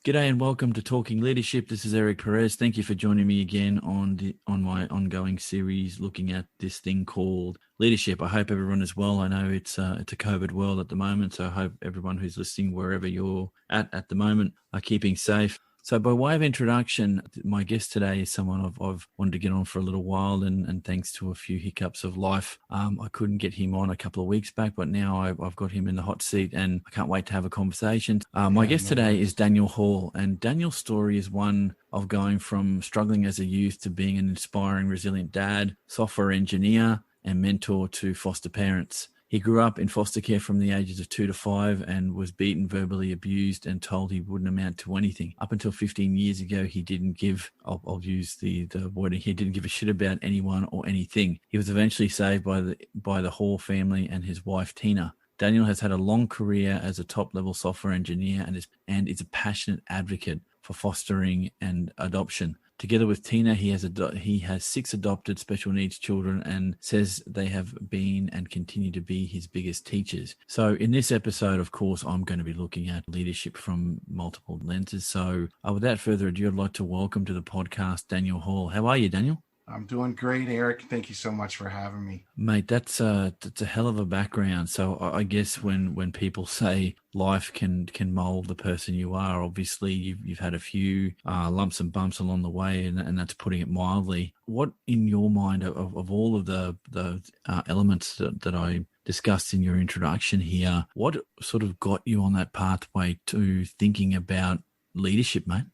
G'day and welcome to Talking Leadership. This is Eric Perez. Thank you for joining me again on my ongoing series looking at this thing called leadership. I hope everyone is well. I know it's a COVID world at the moment, so I hope everyone who's listening, wherever you're at the moment, are keeping safe. So by way of introduction, my guest today is someone I've wanted to get on for a little while, and thanks to a few hiccups of life, I couldn't get him on a couple of weeks back, but now I've got him in the hot seat and I can't wait to have a conversation. My guest today is Daniel Hall, and Daniel's story is one of going from struggling as a youth to being an inspiring, resilient dad, software engineer, and mentor to foster parents. He grew up in foster care from the ages of 2 to 5 and was beaten, verbally abused, and told he wouldn't amount to anything. Up until 15 years ago, he didn't give, I'll use the wording, he didn't give a shit about anyone or anything. He was eventually saved by the Hall family and his wife, Tina. Daniel has had a long career as a top-level software engineer and is a passionate advocate for fostering and adoption. Together with Tina, he has 6 adopted special needs children and says they have been and continue to be his biggest teachers. So in this episode, of course, I'm going to be looking at leadership from multiple lenses. So without further ado, I'd like to welcome to the podcast Daniel Hall. How are you, Daniel? I'm doing great, Eric. Thank you so much for having me. Mate, that's a hell of a background. So I guess when people say life can mold the person you are, obviously you've had a few lumps and bumps along the way, and that's putting it mildly. What in your mind of all of the elements that I discussed in your introduction here, what sort of got you on that pathway to thinking about leadership, mate?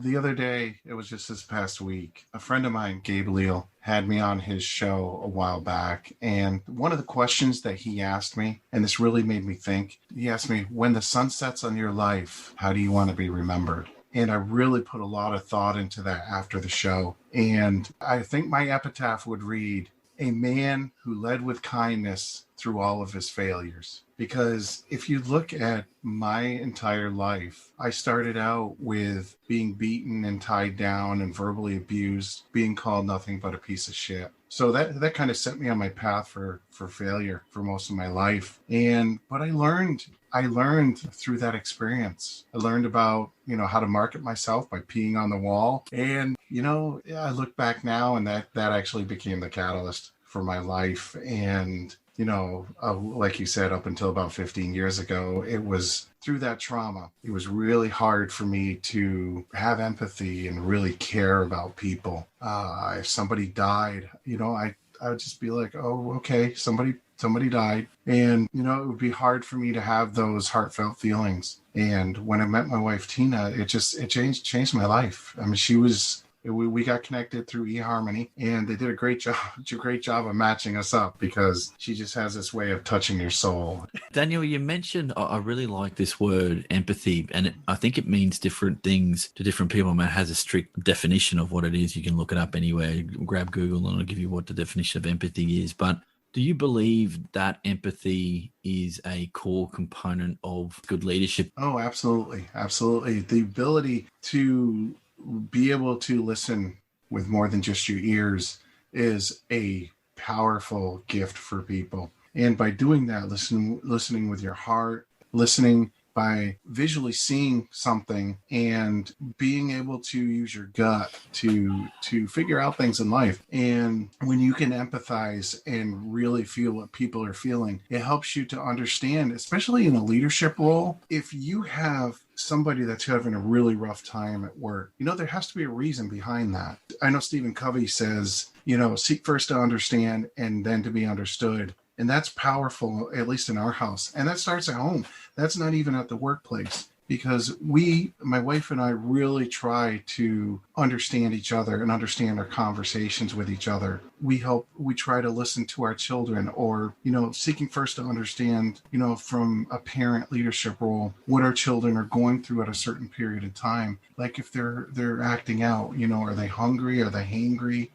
The other day, it was just this past week, a friend of mine, Gabriel, had me on his show a while back. And one of the questions that he asked me, and this really made me think, he asked me, when the sun sets on your life, how do you want to be remembered? And I really put a lot of thought into that after the show. And I think my epitaph would read, a man who led with kindness through all of his failures. Because if you look at my entire life, I started out with being beaten and tied down and verbally abused, being called nothing but a piece of shit. So that kind of set me on my path for failure for most of my life. But I learned through that experience. I learned about, how to market myself by peeing on the wall. And, I look back now and that actually became the catalyst for my life. And like you said, up until about 15 years ago, it was through that trauma. It was really hard for me to have empathy and really care about people. If somebody died, I would just be like, oh, okay, somebody died. And, it would be hard for me to have those heartfelt feelings. And when I met my wife, Tina, it changed my life. I mean, we got connected through eHarmony, and they did a great job of matching us up because she just has this way of touching your soul. Daniel, you mentioned, I really like this word, empathy, and I think it means different things to different people. I mean, it has a strict definition of what it is. You can look it up anywhere, grab Google, and it'll give you what the definition of empathy is. But do you believe that empathy is a core component of good leadership? Oh, absolutely. Absolutely. The ability to be able to listen with more than just your ears is a powerful gift for people. And by doing that, listening with your heart, listening by visually seeing something and being able to use your gut to figure out things in life. And when you can empathize and really feel what people are feeling, it helps you to understand, especially in a leadership role, if you have somebody that's having a really rough time at work, there has to be a reason behind that. I know Stephen Covey says, seek first to understand and then to be understood. And that's powerful, at least in our house. And that starts at home. That's not even at the workplace. Because my wife and I really try to understand each other and understand our conversations with each other. We try to listen to our children, or, seeking first to understand, from a parent leadership role, what our children are going through at a certain period of time. Like if they're acting out, are they hungry? Are they hangry?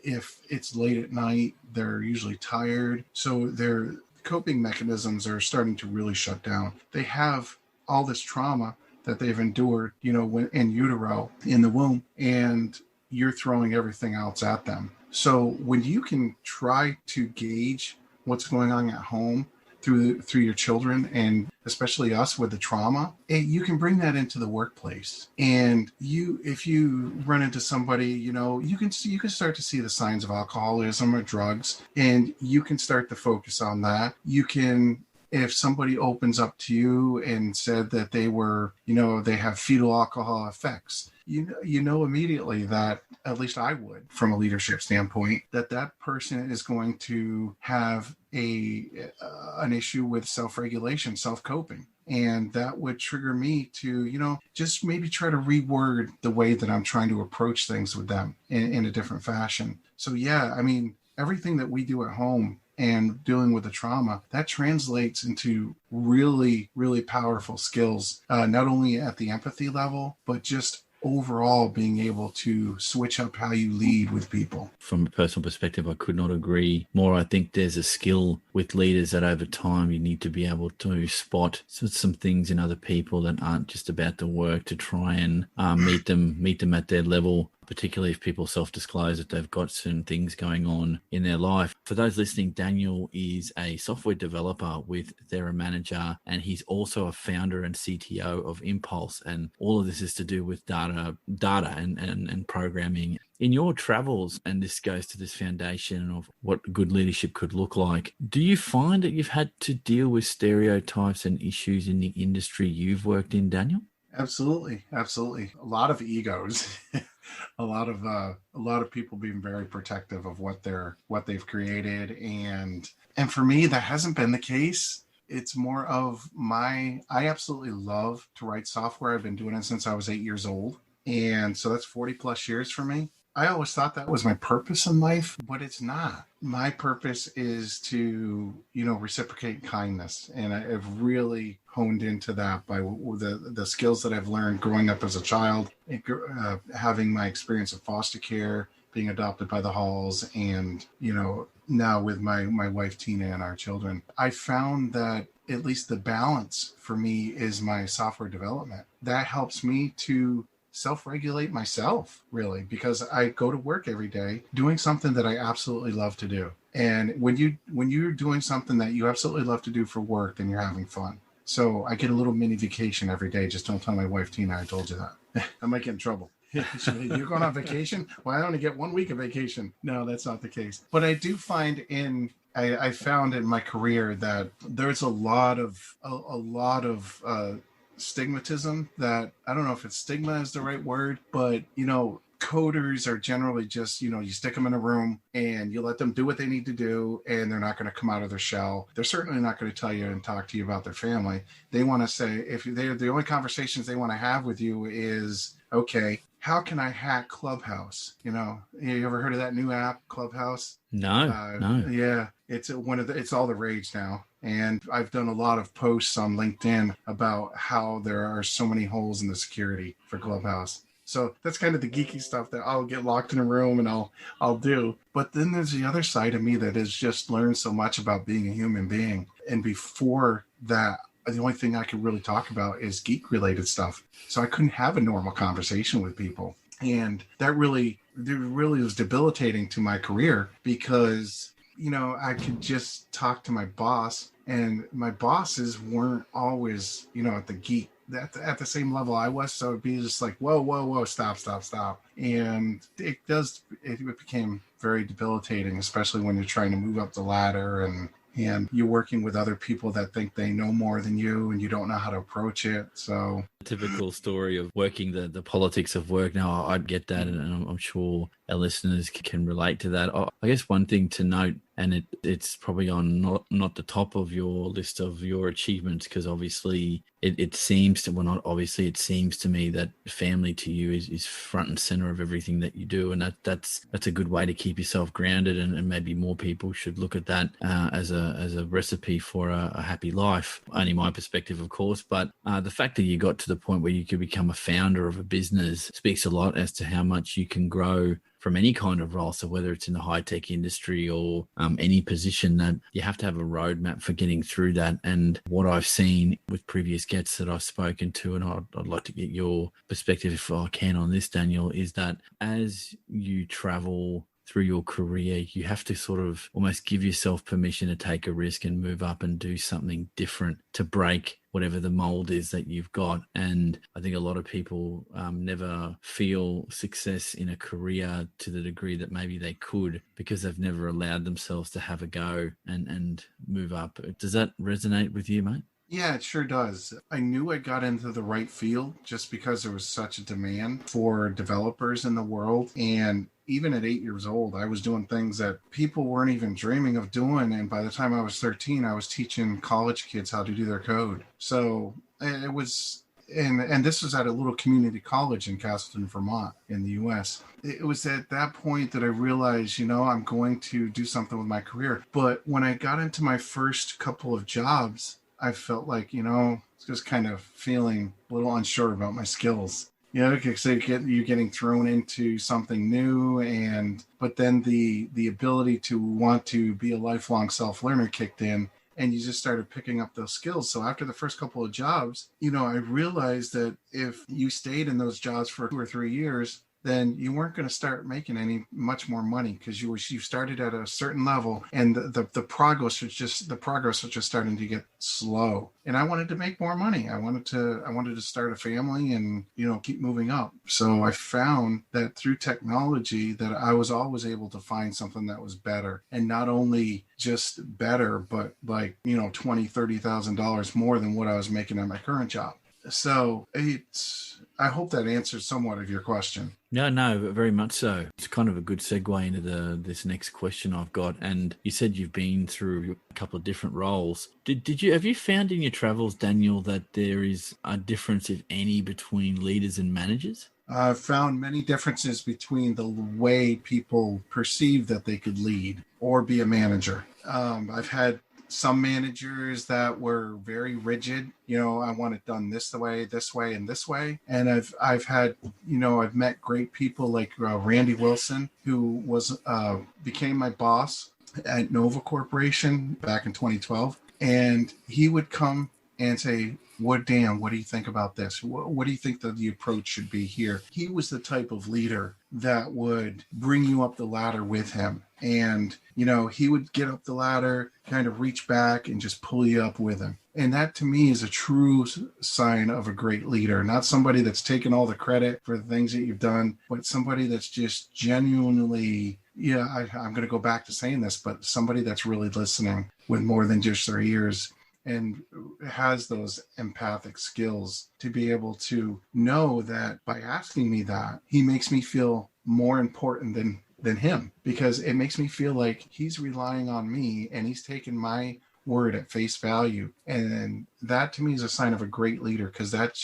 If it's late at night, they're usually tired. So their coping mechanisms are starting to really shut down. They have all this trauma that they've endured, when in utero, in the womb, and you're throwing everything else at them. So when you can try to gauge what's going on at home, through your children, and especially us with the trauma, you can bring that into the workplace. And if you run into somebody, you can start to see the signs of alcoholism or drugs, and you can start to focus on that. You can, if somebody opens up to you and said that they have fetal alcohol effects, you know immediately that, at least I would, from a leadership standpoint, that person is going to have an issue with self-regulation, self-coping. And that would trigger me to, just maybe try to reword the way that I'm trying to approach things with them in a different fashion. So yeah, I mean, everything that we do at home and dealing with the trauma, that translates into really, really powerful skills, not only at the empathy level, but just overall being able to switch up how you lead with people. From a personal perspective, I could not agree more. I think there's a skill with leaders that over time you need to be able to spot some things in other people that aren't just about the work, to try and meet them at their level, particularly if people self-disclose that they've got certain things going on in their life. For those listening, Daniel is a software developer with Thera Manager, and he's also a founder and CTO of Impulse. And all of this is to do with data and programming. In your travels, and this goes to this foundation of what good leadership could look like, do you find that you've had to deal with stereotypes and issues in the industry you've worked in, Daniel? Absolutely. A lot of egos. A lot of people being very protective of what they've created, and for me that hasn't been the case. It's more of I absolutely love to write software. I've been doing it since I was 8 years old, and so that's 40 plus years for me. I always thought that was my purpose in life, but it's not. My purpose is to, reciprocate kindness. And I've really honed into that by the skills that I've learned growing up as a child, having my experience of foster care, being adopted by the Halls, and, now with my wife, Tina, and our children. I found that at least the balance for me is my software development. That helps me to self-regulate myself, really, because I go to work every day doing something that I absolutely love to do. And when you're doing something that you absolutely love to do for work, then you're having fun. So I get a little mini vacation every day. Just don't tell my wife, Tina, I told you that. I might get in trouble. You're going on vacation? Well, I only get 1 week of vacation. No, that's not the case. But I do find I found in my career that there's a lot of stigmatism, that I don't know if it's stigma is the right word, but coders are generally just, you stick them in a room and you let them do what they need to do, and they're not going to come out of their shell. They're certainly not going to tell you and talk to you about their family. They want to say, the only conversations they want to have with you is, okay, how can I hack Clubhouse? You ever heard of that new app, Clubhouse? No. Yeah, it's it's all the rage now. And I've done a lot of posts on LinkedIn about how there are so many holes in the security for Clubhouse. So that's kind of the geeky stuff that I'll get locked in a room and I'll do. But then there's the other side of me that has just learned so much about being a human being. And before that, the only thing I could really talk about is geek related stuff. So I couldn't have a normal conversation with people. And that really was debilitating to my career, because, I could just talk to my boss, and my bosses weren't always, at the geek, at the same level I was. So it'd be just like, whoa, stop. And it became very debilitating, especially when you're trying to move up the ladder and you're working with other people that think they know more than you, and you don't know how to approach it. So typical story of working the politics of work. Now, I'd get that, and I'm sure our listeners can relate to that. I guess one thing to note, and it's probably on not the top of your list of your achievements, because obviously it seems to me that family to you is front and center of everything that you do, and that's a good way to keep yourself grounded, and maybe more people should look at that as a recipe for a happy life. Only my perspective, of course, but the fact that you got to the point where you could become a founder of a business speaks a lot as to how much you can grow from any kind of role. So whether it's in the high-tech industry or any position, that you have to have a roadmap for getting through that. And what I've seen with previous guests that I've spoken to, and I'd like to get your perspective if I can on this, Daniel, is that as you travel through your career, you have to sort of almost give yourself permission to take a risk and move up and do something different to break whatever the mold is that you've got. And I think a lot of people never feel success in a career to the degree that maybe they could, because they've never allowed themselves to have a go and move up. Does that resonate with you, mate? Yeah, it sure does. I knew I got into the right field just because there was such a demand for developers in the world. And even at 8 years old, I was doing things that people weren't even dreaming of doing. And by the time I was 13, I was teaching college kids how to do their code. So it was, and this was at a little community college in Castleton, Vermont, in the US. It was at that point that I realized, I'm going to do something with my career. But when I got into my first couple of jobs, I felt like, just kind of feeling a little unsure about my skills. Because you're getting thrown into something new, but then the ability to want to be a lifelong self-learner kicked in, and you just started picking up those skills. So after the first couple of jobs, I realized that if you stayed in those jobs for 2 or 3 years, then you weren't going to start making much more money, because you started at a certain level, and the progress was just starting to get slow. And I wanted to make more money. I wanted to start a family and keep moving up. So I found that through technology that I was always able to find something that was better, and not only just better, but like $20,000-$30,000 more than what I was making at my current job. So I hope that answers somewhat of your question. No, very much so. It's kind of a good segue into this next question I've got. And you said you've been through a couple of different roles. Have you found in your travels, Daniel, that there is a difference, if any, between leaders and managers? I've found many differences between the way people perceive that they could lead or be a manager. I've had some managers that were very rigid. I want it done this way, and this way. And I've had, I've met great people like Randy Wilson, who became my boss at Nova Corporation back in 2012. And he would come and say, Dan, what do you think about this? What do you think that the approach should be here? He was the type of leader that would bring you up the ladder with him. And, he would get up the ladder, kind of reach back and just pull you up with him. And that to me is a true sign of a great leader, not somebody that's taken all the credit for the things that you've done, but somebody that's just genuinely, I'm going to go back to saying this, but somebody that's really listening with more than just their ears, and has those empathic skills to be able to know that by asking me that, he makes me feel more important than him, because it makes me feel like he's relying on me and he's taking my word at face value. And that to me is a sign of a great leader, because that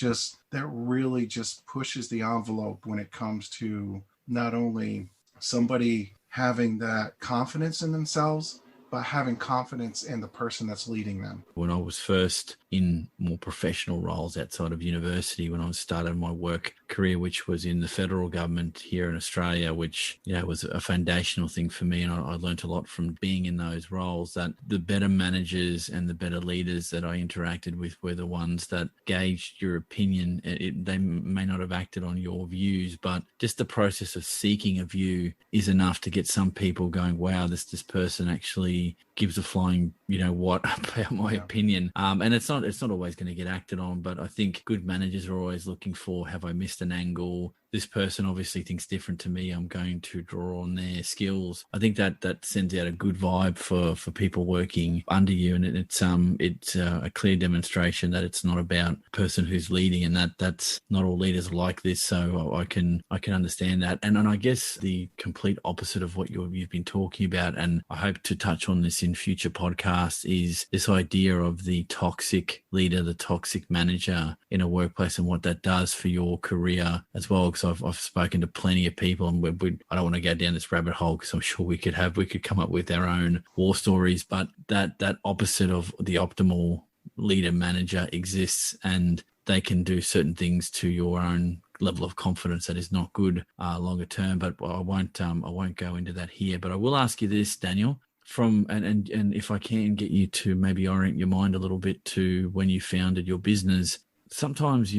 really just pushes the envelope when it comes to not only somebody having that confidence in themselves, but having confidence in the person that's leading them. When I was first in more professional roles outside of university, when I started my work career, which was in the federal government here in Australia, which was a foundational thing for me. And I learned a lot from being in those roles, that the better managers and the better leaders that I interacted with were the ones that gauged your opinion. They may not have acted on your views, but just the process of seeking a view is enough to get some people going, wow, this person actually gives a flying, what about my opinion. And it's not always going to get acted on, but I think good managers are always looking for, have I missed an angle? This person obviously thinks different to me. I'm going to draw on their skills. I think that sends out a good vibe for people working under you, and it's a clear demonstration that it's not about the person who's leading, and that's not all leaders are like this. So I can understand that, and I guess the complete opposite of what you've been talking about, and I hope to touch on this in future podcasts, is this idea of the toxic leader, the toxic manager in a workplace, and what that does for your career as well. I've spoken to plenty of people, and I don't want to go down this rabbit hole, because I'm sure we could come up with our own war stories, but that opposite of the optimal leader manager exists, and they can do certain things to your own level of confidence that is not good longer term. But I won't go into that here. But I will ask you this, Daniel, and if I can get you to maybe orient your mind a little bit to when you founded your business. sometimes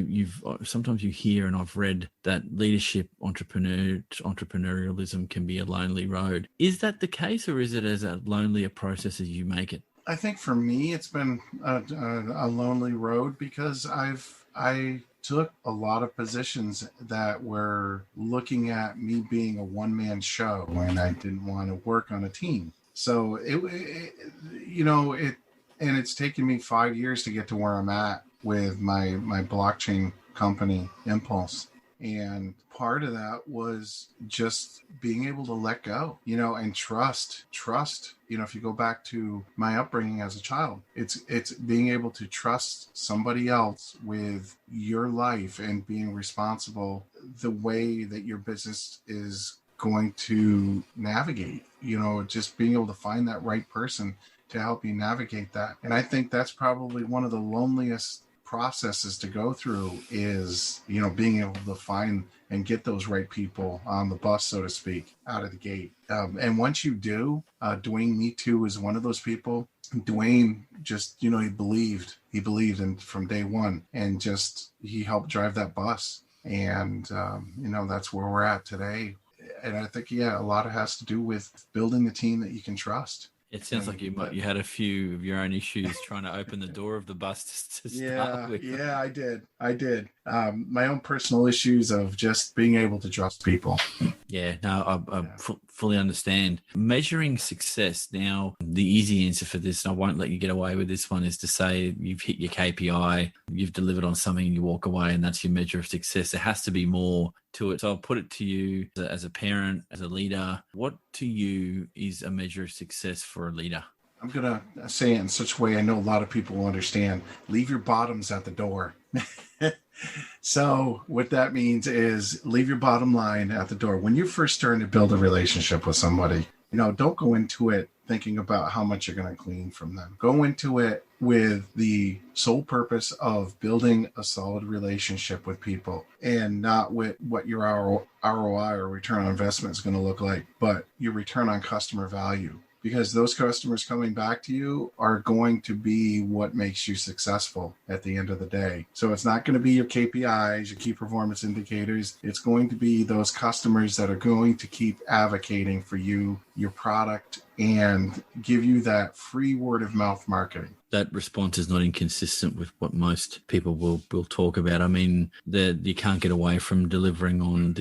sometimes you hear, and I've read that leadership entrepreneurialism can be a lonely road. Is that the case, or is it as a lonely a process as you make it? I think for me, it's been a lonely road because I took a lot of positions that were looking at me being a one-man show, and I didn't want to work on a team. So and it's taken me 5 years to get to where I'm at with my blockchain company, Impulse. And part of that was just being able to let go, and trust. If you go back to my upbringing as a child, it's being able to trust somebody else with your life and being responsible the way that your business is going to navigate, just being able to find that right person to help you navigate that. And I think that's probably one of the loneliest processes to go through is, being able to find and get those right people on the bus, so to speak, out of the gate. And once you do, Dwayne Me Too is one of those people. Dwayne just, he believed and from day one, and just, he helped drive that bus. And, that's where we're at today. And I think, a lot of it has to do with building a team that you can trust. It sounds like you had a few of your own issues trying to open the door of the bus to start with. Yeah, I did. My own personal issues of just being able to trust people. Yeah, no, I fully understand. Measuring success. Now, the easy answer for this, and I won't let you get away with this one, is to say you've hit your KPI, you've delivered on something, and you walk away, and that's your measure of success. There has to be more to it. So I'll put it to you as a parent, as a leader. What to you is a measure of success for a leader? I'm going to say it in such a way I know a lot of people will understand. Leave your bottoms at the door. So what that means is leave your bottom line at the door. When you're first starting to build a relationship with somebody, don't go into it thinking about how much you're going to glean from them. Go into it with the sole purpose of building a solid relationship with people, and not with what your ROI or return on investment is going to look like, but your return on customer value. Because those customers coming back to you are going to be what makes you successful at the end of the day. So it's not going to be your KPIs, your key performance indicators. It's going to be those customers that are going to keep advocating for you, your product, and give you that free word of mouth marketing. That response is not inconsistent with what most people will talk about. I mean, you can't get away from delivering on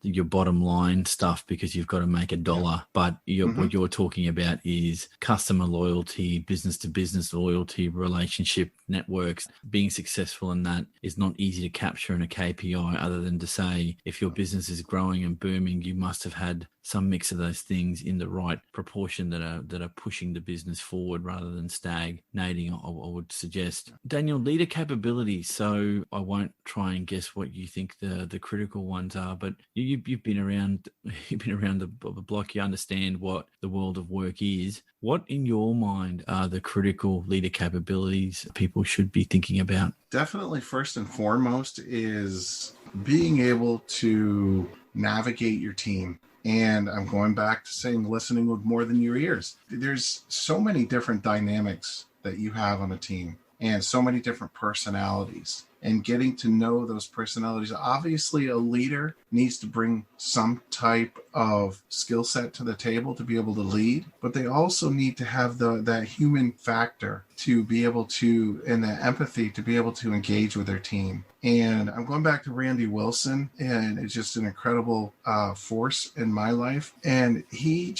your bottom line stuff because you've got to make a dollar. But what you're talking about is customer loyalty, business to business loyalty, relationship networks. Being successful in that is not easy to capture in a KPI, other than to say, if your business is growing and booming, you must have had some mix of those things in the right proportion that are pushing the business forward rather than stagnating, I would suggest. Daniel, leader capabilities. So I won't try and guess what you think the critical ones are, but you've been around the block. You understand what the world of work is. What in your mind are the critical leader capabilities people should be thinking about? Definitely first and foremost is being able to navigate your team. And I'm going back to saying listening with more than your ears. There's so many different dynamics that you have on a team and so many different personalities. And getting to know those personalities. Obviously, a leader needs to bring some type of skill set to the table to be able to lead, but they also need to have that human factor to be able to, and that empathy to be able to engage with their team. And I'm going back to Randy Wilson, and it's just an incredible force in my life. And he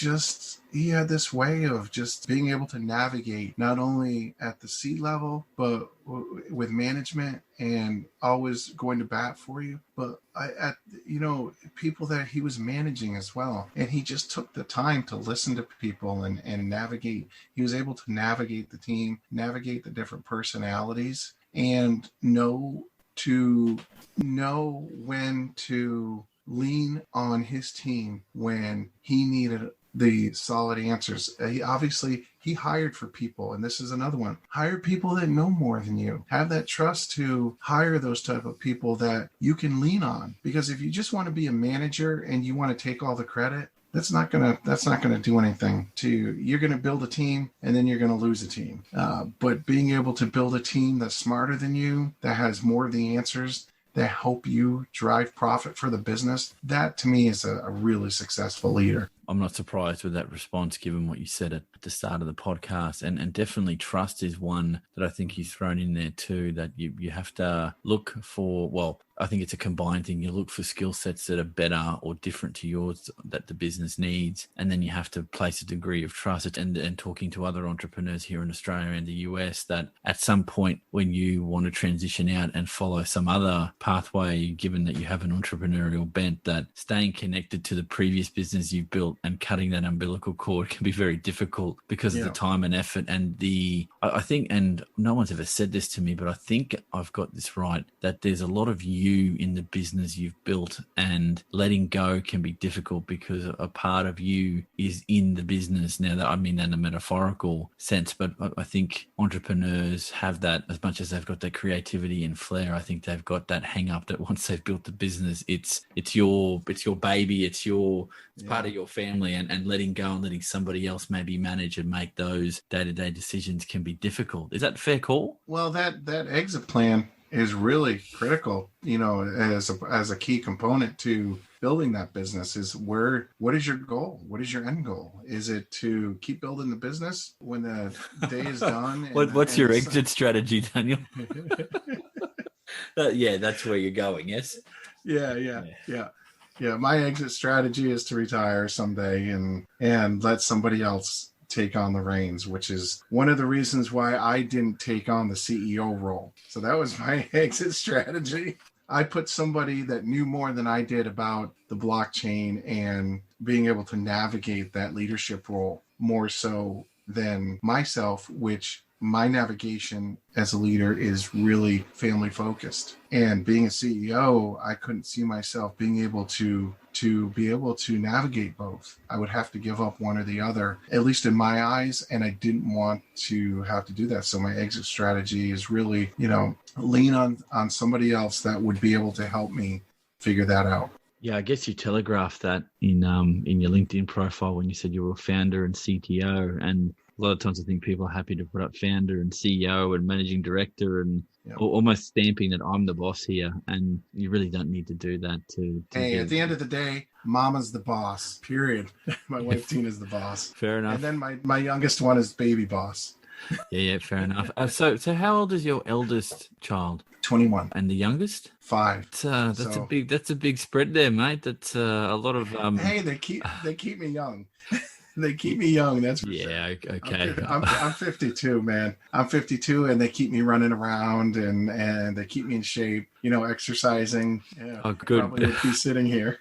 had this way of just being able to navigate not only at the C level, but with management, and always going to bat for you, but people that he was managing as well. And he just took the time to listen to people and navigate. He was able to navigate the team, navigate the different personalities, and know when to lean on his team when he needed the solid answers. He hired for people, and this is another one. Hire people that know more than you. Have that trust to hire those type of people that you can lean on. Because if you just want to be a manager and you want to take all the credit, that's not gonna do anything to you. You're gonna build a team, and then you're gonna lose a team. But being able to build a team that's smarter than you, that has more of the answers, that help you drive profit for the business, that to me is a really successful leader. I'm not surprised with that response, given what you said at the start of the podcast. And definitely trust is one that I think you've thrown in there too, that you have to look for, well, I think it's a combined thing. You look for skill sets that are better or different to yours that the business needs. And then you have to place a degree of trust. And talking to other entrepreneurs here in Australia and the US, that at some point when you want to transition out and follow some other pathway, given that you have an entrepreneurial bent, that staying connected to the previous business you've built and cutting that umbilical cord can be very difficult because of the time and effort and I think, and no one's ever said this to me, but I think I've got this right, that there's a lot of you in the business you've built, and letting go can be difficult because a part of you is in the business. Now, that I mean that in a metaphorical sense, but I think entrepreneurs have that as much as they've got that creativity and flair. I think they've got that hang up that once they've built the business, it's your baby, it's part of your family, and letting go and letting somebody else maybe manage and make those day-to-day decisions can be difficult. Is that a fair call? Well, that exit plan is really critical, as a key component to building that business. Is what is your goal? What is your end goal? Is it to keep building the business when the day is done? What's your exit strategy, Daniel? Yeah, that's where you're going. Yes. Yeah. My exit strategy is to retire someday and let somebody else take on the reins, which is one of the reasons why I didn't take on the CEO role. So that was my exit strategy. I put somebody that knew more than I did about the blockchain and being able to navigate that leadership role more so than myself, which my navigation as a leader is really family focused. And being a CEO, I couldn't see myself being able to be able to navigate both. I would have to give up one or the other, at least in my eyes, and I didn't want to have to do that. So my exit strategy is really, lean on somebody else that would be able to help me figure that out. Yeah, I guess you telegraphed that in your LinkedIn profile when you said you were a founder and CTO. And a lot of times I think people are happy to put up founder and CEO and managing director and almost stamping that I'm the boss here. And you really don't need to do that Hey, at the end of the day, mama's the boss, period. My wife, Tina's the boss. Fair enough. And then my youngest one is baby boss. Yeah, fair enough. So how old is your eldest child? 21. And the youngest? 5. That's a big spread there, mate. That's a lot of. Hey, they keep me young. They keep me young. That's for sure. Yeah. Okay. I'm 52, man. I'm 52, and they keep me running around and they keep me in shape. Exercising. Yeah. Oh, good. Probably would be sitting here.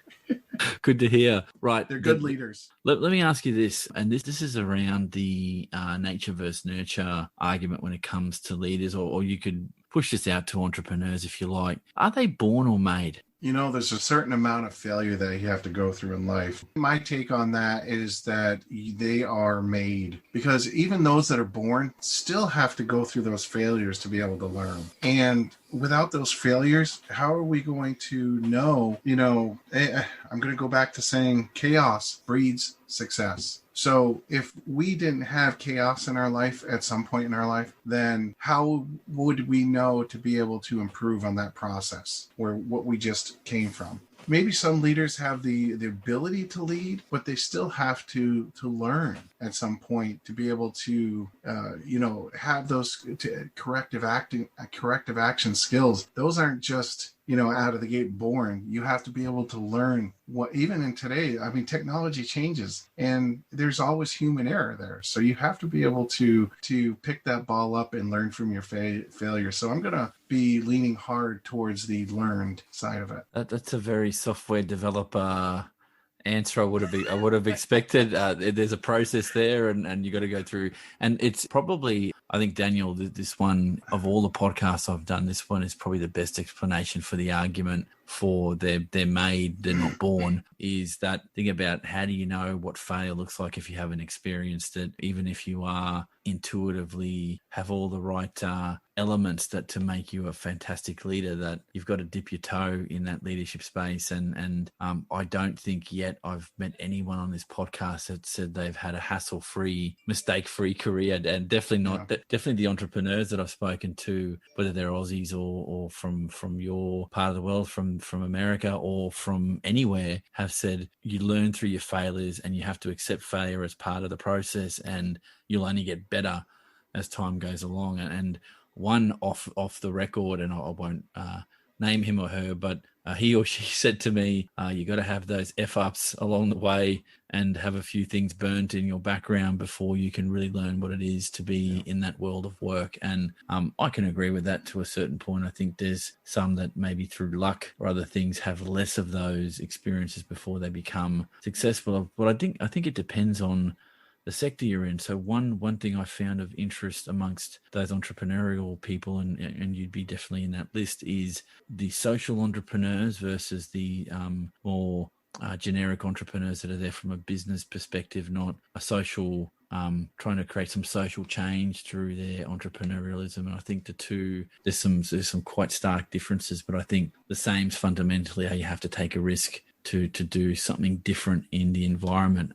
Good to hear. Right. They're good leaders. Let me ask you this, and this is around the nature versus nurture argument when it comes to leaders, or you could push this out to entrepreneurs if you like. Are they born or made? There's a certain amount of failure that you have to go through in life. My take on that is that they are made, because even those that are born still have to go through those failures to be able to learn. And without those failures, how are we going to know, I'm going to go back to saying chaos breeds success. So if we didn't have chaos in our life at some point in our life, then how would we know to be able to improve on that process where what we just came from? Maybe some leaders have the ability to lead, but they still have to learn at some point to be able to, have those corrective action skills. Those aren't just, out of the gate born. You have to be able to learn what, even in today, technology changes and there's always human error there. So you have to be able to pick that ball up and learn from your failure. So I'm going to be leaning hard towards the learned side of it. That's a very software developer answer I would have expected. There's a process there and you got to go through, and it's probably I think, Daniel, this one, of all the podcasts I've done, this one is probably the best explanation for the argument for they're made, they're not born, is that thing about how do you know what failure looks like if you haven't experienced it, even if you are intuitively have all the right elements that to make you a fantastic leader, that you've got to dip your toe in that leadership space. And I don't think yet I've met anyone on this podcast that said they've had a hassle-free, mistake-free career, and definitely not, definitely the entrepreneurs that I've spoken to, whether they're Aussies or from your part of the world, from America or from anywhere, have said you learn through your failures and you have to accept failure as part of the process, and you'll only get better as time goes along. And one off the record, and I won't name him or her, but he or she said to me, you got to have those F-ups along the way and have a few things burnt in your background before you can really learn what it is to be in that world of work. And I can agree with that to a certain point. I think there's some that maybe through luck or other things have less of those experiences before they become successful. But I think it depends on the sector you're in. So one thing I found of interest amongst those entrepreneurial people, and you'd be definitely in that list, is the social entrepreneurs versus the more generic entrepreneurs that are there from a business perspective, not a social, trying to create some social change through their entrepreneurialism. And I think the two, there's some quite stark differences, but I think the same's fundamentally how you have to take a risk to do something different in the environment.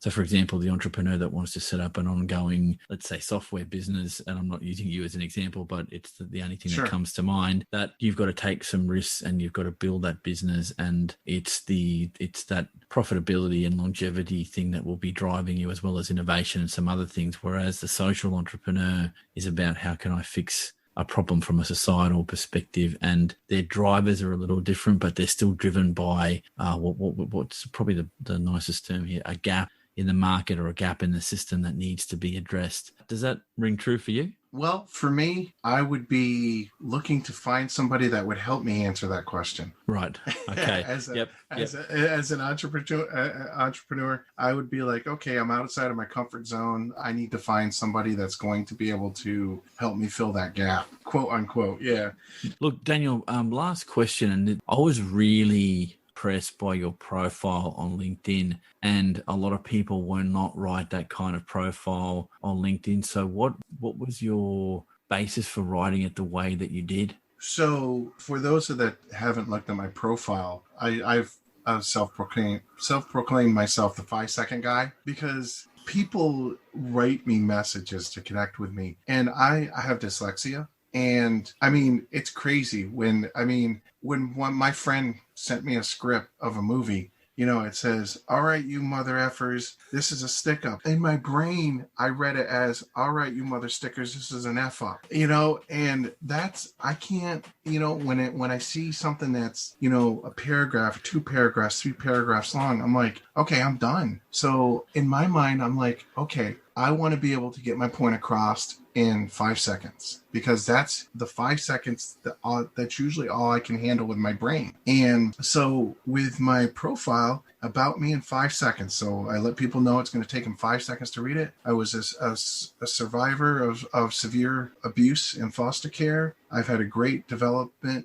So for example, the entrepreneur that wants to set up an ongoing, let's say, software business, and I'm not using you as an example, but it's the only thing that comes to mind, that you've got to take some risks and you've got to build that business, and it's that profitability and longevity thing that will be driving you, as well as innovation and some other things. Whereas the social entrepreneur is about how can I fix a problem from a societal perspective, and their drivers are a little different, but they're still driven by what's probably the nicest term here, a gap in the market or a gap in the system that needs to be addressed. Does that ring true for you? Well, for me, I would be looking to find somebody that would help me answer that question. Right. Okay. As an entrepreneur, I would be like, okay, I'm outside of my comfort zone. I need to find somebody that's going to be able to help me fill that gap, quote unquote. Yeah. Look, Daniel, last question, and I was really impressed by your profile on LinkedIn, and a lot of people will not write that kind of profile on LinkedIn. So what was your basis for writing it the way that you did? So for those that haven't looked at my profile, I've self-proclaimed myself the 5-second guy, because people write me messages to connect with me, and I have dyslexia. And I mean, it's crazy when my friend sent me a script of a movie, it says, all right, you mother effers, this is a stick up. In my brain, I read it as, all right, you mother stickers, this is an F up, and that's, I can't, when I see something that's, a paragraph, 2 paragraphs, 3 paragraphs long, I'm like, okay, I'm done. So in my mind, I'm like, okay, I want to be able to get my point across in 5 seconds, because that's the 5 seconds that's usually all I can handle with my brain. And so with my profile, about me in 5 seconds. So I let people know it's going to take them 5 seconds to read it. I was a survivor of severe abuse in foster care. I've had a great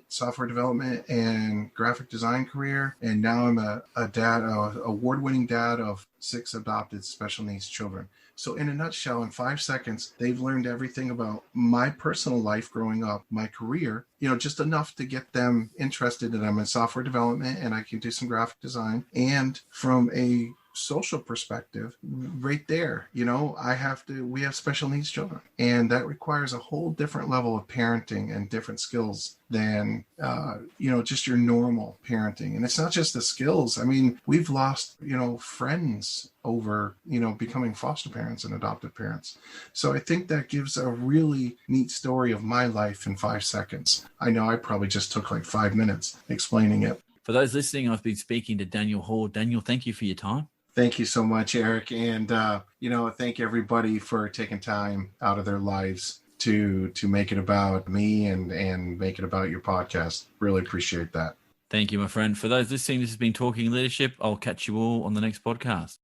software development and graphic design career. And now I'm a dad, award-winning dad of 6 adopted special needs children. So in a nutshell, in 5 seconds, they've learned everything about my personal life growing up, my career, just enough to get them interested that I'm in software development and I can do some graphic design. And from a social perspective, right there, we have special needs children, and that requires a whole different level of parenting and different skills than just your normal parenting. And it's not just the skills. I mean, we've lost friends over becoming foster parents and adoptive parents. So I think that gives a really neat story of my life in 5 seconds. I know I probably just took like 5 minutes explaining it. For those listening, I've been speaking to Daniel Hall. Daniel, thank you for your time. Thank you so much, Eric. And, thank everybody for taking time out of their lives to make it about me and make it about your podcast. Really appreciate that. Thank you, my friend. For those listening, this has been Talking Leadership. I'll catch you all on the next podcast.